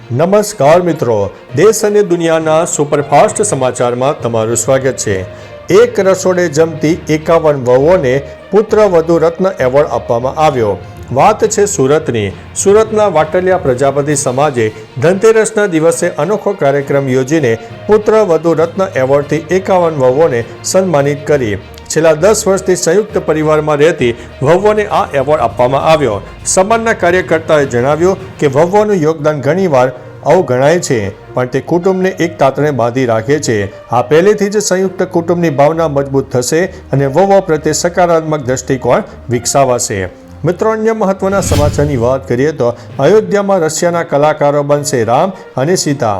નમસ્કાર મિત્રો, દેશ અને દુનિયાના સુપરફાસ્ટ સમાચારમાં તમારું સ્વાગત છે। એક રસોડે જમતી 51 વહુઓને પુત્ર વધુ રત્ન એવોર્ડ આપવામાં આવ્યો। વાત છે સુરતની। સુરતના વાટલિયા પ્રજાપતિ સમાજે ધનતેરસના દિવસે અનોખો કાર્યક્રમ યોજીને પુત્ર વધુ રત્ન એવોર્ડથી 51 વહુઓને સન્માનિત કરી। છેલ્લા 10 વર્ષથી સંયુક્ત પરિવારમાં રહેતી વહુઓને આ એવોર્ડ આપવામાં આવ્યો। સમાજના કાર્યકર્તાએ જણાવ્યું કે વહુઓનું યોગદાન ઘણીવાર અવગણાય છે, પણ તે કુટુંબને એક તાતણે બાંધી રાખે છે। આ પહેલેથી જ સંયુક્ત કુટુંબની ભાવના મજબૂત થશે અને વહુઓ પ્રત્યે સકારાત્મક દ્રષ્ટિકોણ વિકસાવાશે। મિત્રો, અન્ય મહત્વના સમાચારની વાત કરીએ તો અયોધ્યામાં રશિયાના કલાકારો બનશે રામ અને સીતા।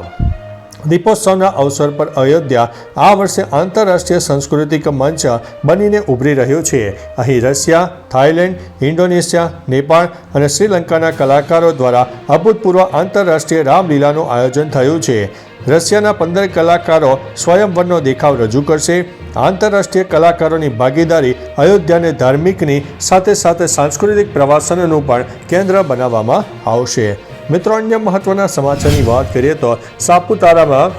દીપોત્સવના અવસર પર અયોધ્યા આ વર્ષે આંતરરાષ્ટ્રીય સાંસ્કૃતિક મંચ બનીને ઉભરી રહ્યું છે। અહીં રશિયા, થાઇલેન્ડ, ઇન્ડોનેશિયા, નેપાળ અને શ્રીલંકાના કલાકારો દ્વારા અભૂતપૂર્વ આંતરરાષ્ટ્રીય રામલીલાનું આયોજન થયું છે। રશિયાના 15 કલાકારો સ્વયંવરનો દેખાવ રજૂ કરશે। આંતરરાષ્ટ્રીય કલાકારોની ભાગીદારી અયોધ્યાને ધાર્મિકની સાથે સાથે સાંસ્કૃતિક પ્રવાસનનું પણ કેન્દ્ર બનાવવામાં આવશે। મિત્રો, અન્ય મહત્વના સમાચારની વાત કરીએ તો સાપુતારામાં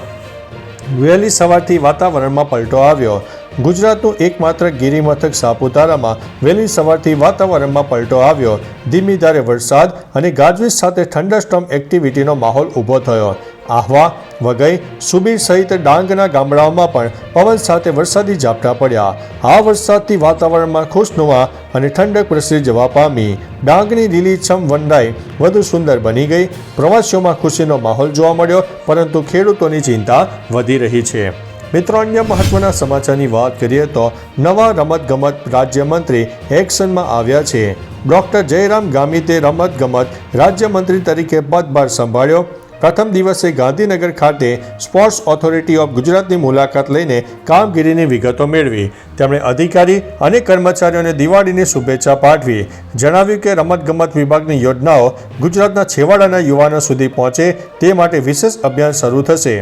વહેલી સવારથી વાતાવરણમાં પલટો આવ્યો। ગુજરાતનું એકમાત્ર ગિરિમથક સાપુતારામાં વહેલી સવારથી વાતાવરણમાં પલટો આવ્યો। ધીમી ધારે વરસાદ અને ગાજવીજ સાથે થંડરસ્ટોર્મ એક્ટિવિટીનો માહોલ ઊભો થયો। આહવા, વઘઈ, સુબીર સહિત ડાંગના ગામડાઓમાં પણ પવન સાથે વરસાદી ઝાપટા પડ્યા। આ વરસાદથી વાતાવરણમાં ખુશનુમા અને ઠંડક પ્રસરી જવા પામી। ડાંગની લીલીછમ વનરાઈ વધુ સુંદર બની ગઈ। પ્રવાસીઓમાં ખુશીનો માહોલ જોવા મળ્યો, પરંતુ ખેડૂતોની ચિંતા વધી રહી છે। મિત્રો, અન્ય મહત્વના સમાચારની વાત કરીએ તો નવા રમતગમત રાજ્યમંત્રી એક્શનમાં આવ્યા છે। ડોક્ટર જયરામ ગામિતે રમતગમત રાજ્યમંત્રી તરીકે પદભાર સંભાળ્યો। પ્રથમ દિવસે ગાંધીનગર ખાતે સ્પોર્ટ્સ ઓથોરિટી ઓફ ગુજરાતની મુલાકાત લઈને કામગીરીની વિગતો મેળવી। તેમણે અધિકારી અને કર્મચારીઓને દિવાળીની શુભેચ્છા પાઠવી। જણાવ્યું કે રમતગમત વિભાગની યોજનાઓ ગુજરાતના છેવાડાના યુવાનો સુધી પહોંચે તે માટે વિશેષ અભિયાન શરૂ થશે।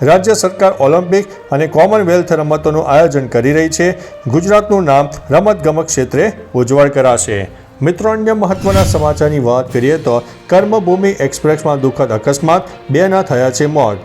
રાજ્ય સરકાર ઓલિમ્પિક અને કોમનવેલ્થ રમતોનું આયોજન કરી રહી છે। ગુજરાતનું નામ રમતગમત ક્ષેત્રે ઉજ્જવળ કરાશે। મિત્રો, અન્ય મહત્વના સમાચારની વાત કરીએ તો કર્મભૂમિ એક્સપ્રેસમાં દુઃખદ અકસ્માત, 2ના થયા છે મોત।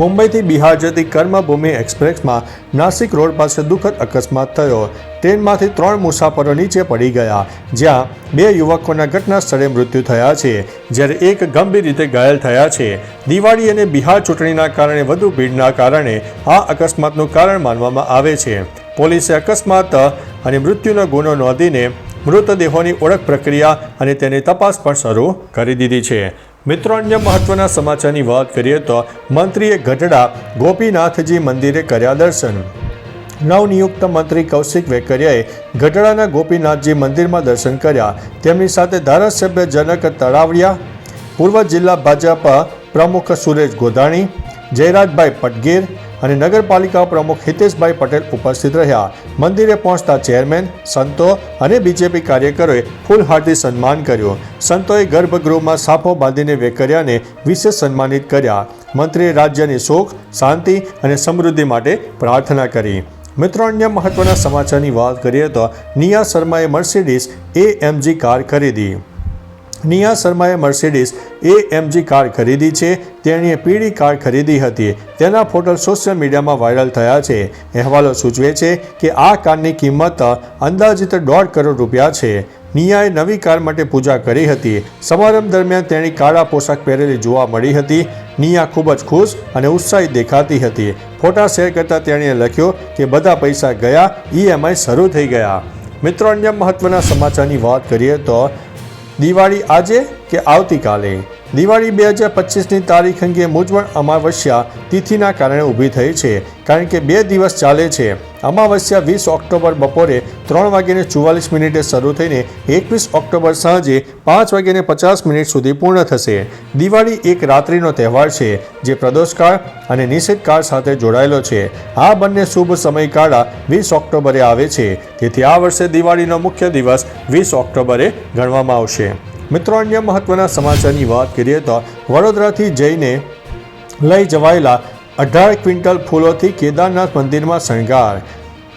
મુંબઈથી બિહાર જતી કર્મભૂમિ એક્સપ્રેસમાં નાસિક રોડ પાસે દુઃખદ અકસ્માત થયો। ટ્રેનમાંથી 3 મુસાફરો નીચે પડી ગયા, જ્યાં 2 યુવકોના ઘટના સ્થળે મૃત્યુ થયા છે, જ્યારે એક ગંભીર રીતે ઘાયલ થયા છે। દિવાળી અને બિહાર ચૂંટણીના કારણે વધુ ભીડના કારણે આ અકસ્માતનું કારણ માનવામાં આવે છે। પોલીસે અકસ્માત અને મૃત્યુનો ગુનો નોંધીને મૃતદેહોની ઓળખ પ્રક્રિયા અને તેની તપાસ પણ શરૂ કરી દીધી છે। મિત્રો, અન્ય મહત્વના સમાચારની વાત કરીએ તો મંત્રીએ ગઢડા ગોપીનાથજી મંદિરે કર્યા દર્શન। નવનિયુક્ત મંત્રી કૌશિક વેકરિયાએ ગઢડાના ગોપીનાથજી મંદિરમાં દર્શન કર્યા। તેમની સાથે ધારાસભ્ય જનક તળાવડિયા, પૂર્વ જિલ્લા ભાજપ પ્રમુખ સુરેશ ગોધાણી, જયરાજભાઈ પટગીર અને નગરપાલિકા પ્રમુખ હિતેશભાઈ પટેલ ઉપસ્થિત રહ્યા। મંદિરે પહોંચતા ચેરમેન, સંતો અને બીજેપી કાર્યકરોએ ફૂલહારથી સન્માન કર્યું। સંતોએ ગર્ભગૃહમાં સાફો બાંધીને વેકરિયાને વિશેષ સન્માનિત કર્યા। મંત્રીએ રાજ્યની સુખ, શાંતિ અને સમૃદ્ધિ માટે પ્રાર્થના કરી। મિત્રો, અન્ય મહત્વના સમાચારની વાત કરીએ તો નિયા શર્માએ મર્સિડીઝ AMG કાર ખરીદી। નિયા શર્માએ મર્સિડીઝ AMG કાર ખરીદી છે। તેણીએ પીળી કાર ખરીદી હતી। તેના ફોટો સોશિયલ મીડિયામાં વાયરલ થયા છે। અહેવાલો સૂચવે છે કે આ કારની કિંમત અંદાજિત 1.5 કરોડ રૂપિયા છે। નિયાએ નવી કાર માટે પૂજા કરી હતી। સમારંભ દરમિયાન તેણી કાળા પોશાક પહેરેલી જોવા મળી હતી। નિયા ખૂબ જ ખુશ અને ઉત્સાહિત દેખાતી હતી। ફોટા શેર કરતા તેણીએ લખ્યું કે બધા પૈસા ગયા, EMI શરૂ થઈ ગયા। મિત્રો, અન્ય મહત્વના સમાચારની વાત કરીએ તો દિવાળી આજે કે આવતીકાલે? દિવાળી 2025ની તારીખ અંગે મૂંઝવણ અમાવસ્યા તિથિના કારણે ઊભી થઈ છે, કારણ કે 2 દિવસ ચાલે છે। અમાવસ્યા 20 ઓક્ટોબર બપોરે 3:44 શરૂ થઈને 21 ઓક્ટોબર સાંજે 5:50 સુધી પૂર્ણ થશે। દિવાળી એક રાત્રિનો તહેવાર છે, જે પ્રદોષકાળ અને નિષેધકાળ સાથે જોડાયેલો છે। આ બંને શુભ સમયગાળા 20 ઓક્ટોબરે આવે છે, તેથી આ વર્ષે દિવાળીનો મુખ્ય દિવસ 20 ઓક્ટોબરે ગણવામાં આવશે। મિત્રો, અન્ય મહત્વના સમાચારની વાત કરીએ તો વડોદરાથી જઈને લઈ જવાયેલા 18 ક્વિન્ટલ ફૂલોથી કેદારનાથ મંદિરમાં શણગાર।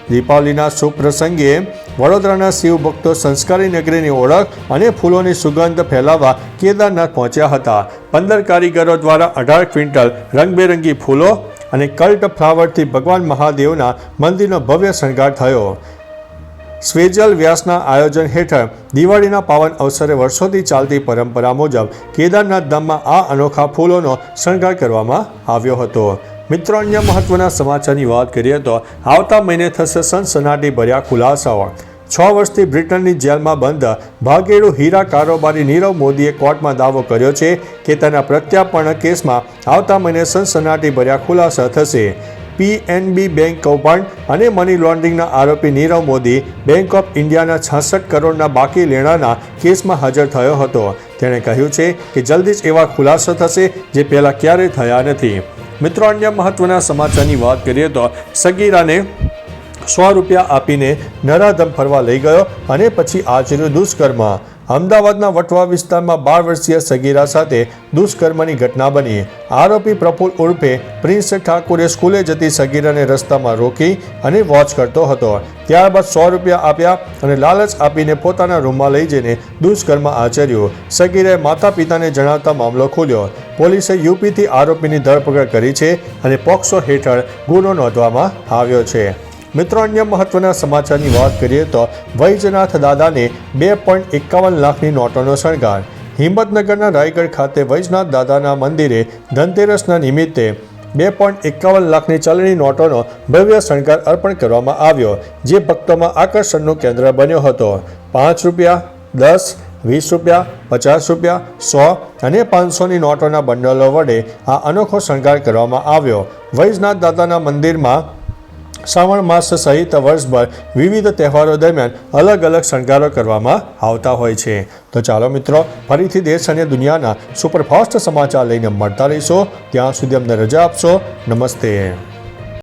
દીપાવલીના શુભ પ્રસંગે વડોદરાના શિવ ભક્તો સંસ્કારી નગરીની ઓળખ અને ફૂલોની સુગંધ ફેલાવવા કેદારનાથ પહોંચ્યા હતા. 15 કારીગરો દ્વારા 18 ક્વિન્ટલ રંગબેરંગી ફૂલો અને કલ્ટ ફ્લાવરથી ભગવાન મહાદેવના મંદિરનો ભવ્ય શણગાર થયો. સ્વેજલ વ્યાસના આયોજન હેઠળ દિવાળીના પાવન અવસરે વર્ષોથી ચાલતી પરંપરા મુજબ કેદારનાથ ધામમાં આ અનોખા ફૂલોનો શણગાર કરવામાં આવ્યો હતો. મિત્રો, અન્ય મહત્વના સમાચારની વાત કરીએ તો આવતા મહિને થશે સનસનાટી ભર્યા ખુલાસાઓ. 6 વર્ષથી બ્રિટનની જેલમાં બંધ ભાગેડુ હીરા કારોબારી નીરવ મોદીએ કોર્ટમાં દાવો કર્યો છે કે તેના પ્રત્યાર્પણ કેસમાં આવતા મહિને સનસનાટી ભર્યા ખુલાસા થશે. PNB બેંક કૌભાંડ અને મની લોન્ડરિંગના આરોપી નીરવ મોદી બેંક ઓફ ઇન્ડિયાના 66 કરોડના બાકી લેણાના કેસમાં હાજર થયો હતો. તેણે કહ્યું છે કે જલ્દી જ એવા ખુલાસા થશે જે પહેલાં ક્યારેય થયા નથી. મિત્રો, અન્ય મહત્વના સમાચારની વાત કરીએ તો સગીરાને 100 રૂપિયા આપીને નરાધમ ફરવા લઈ ગયો અને પછી આચર્યું દુષ્કર્મ. અમદાવાદના વટવા વિસ્તારમાં 12 વર્ષીય સગીરા સાથે દુષ્કર્મની ઘટના બની. આરોપી પ્રફુલ ઉર્ફે પ્રિન્સ ઠાકુરે સ્કૂલે જતી સગીરાને રસ્તામાં રોકી અને વોચ કરતો હતો. ત્યારબાદ 100 રૂપિયા આપ્યા અને લાલચ આપીને પોતાના રૂમમાં લઈ જઈને દુષ્કર્મ આચર્યું. સગીરાએ માતા પિતાને જણાવતા મામલો ખુલ્યો. પોલીસે યુપીથી આરોપીની ધરપકડ કરી છે અને પોક્સો હેઠળ ગુનો નોંધવામાં આવ્યો છે. મિત્રો, અન્ય મહત્વના સમાચારની વાત કરીએ તો વૈજનાથ દાદાને 2.51 લાખની નોટોનો શણગાર. હિંમતનગરના રાયગઢ ખાતે વૈજનાથ દાદાના મંદિરે ધનતેરસના નિમિત્તે 2.51 લાખની ચલણી નોટોનો ભવ્ય શણગાર અર્પણ કરવામાં આવ્યો, જે ભક્તોમાં આકર્ષણનું કેન્દ્ર બન્યો હતો. 5 રૂપિયા, 10, 20 રૂપિયા, 50 રૂપિયા, 100 અને 500ની નોટોના બંડલો વડે આ અનોખો શણગાર કરવામાં આવ્યો. વૈજનાથ દાદાના મંદિરમાં શ્રાવણ માસ સહિત વર્ષભર વિવિધ તહેવારો દરમિયાન અલગ અલગ શણગારો કરવામાં આવતા હોય છે. તો ચાલો મિત્રો, ફરીથી દેશ અને દુનિયાના સુપરફાસ્ટ સમાચાર લઈને મળતા રહીશો. ત્યાં સુધી અમને રજા આપશો. નમસ્તે.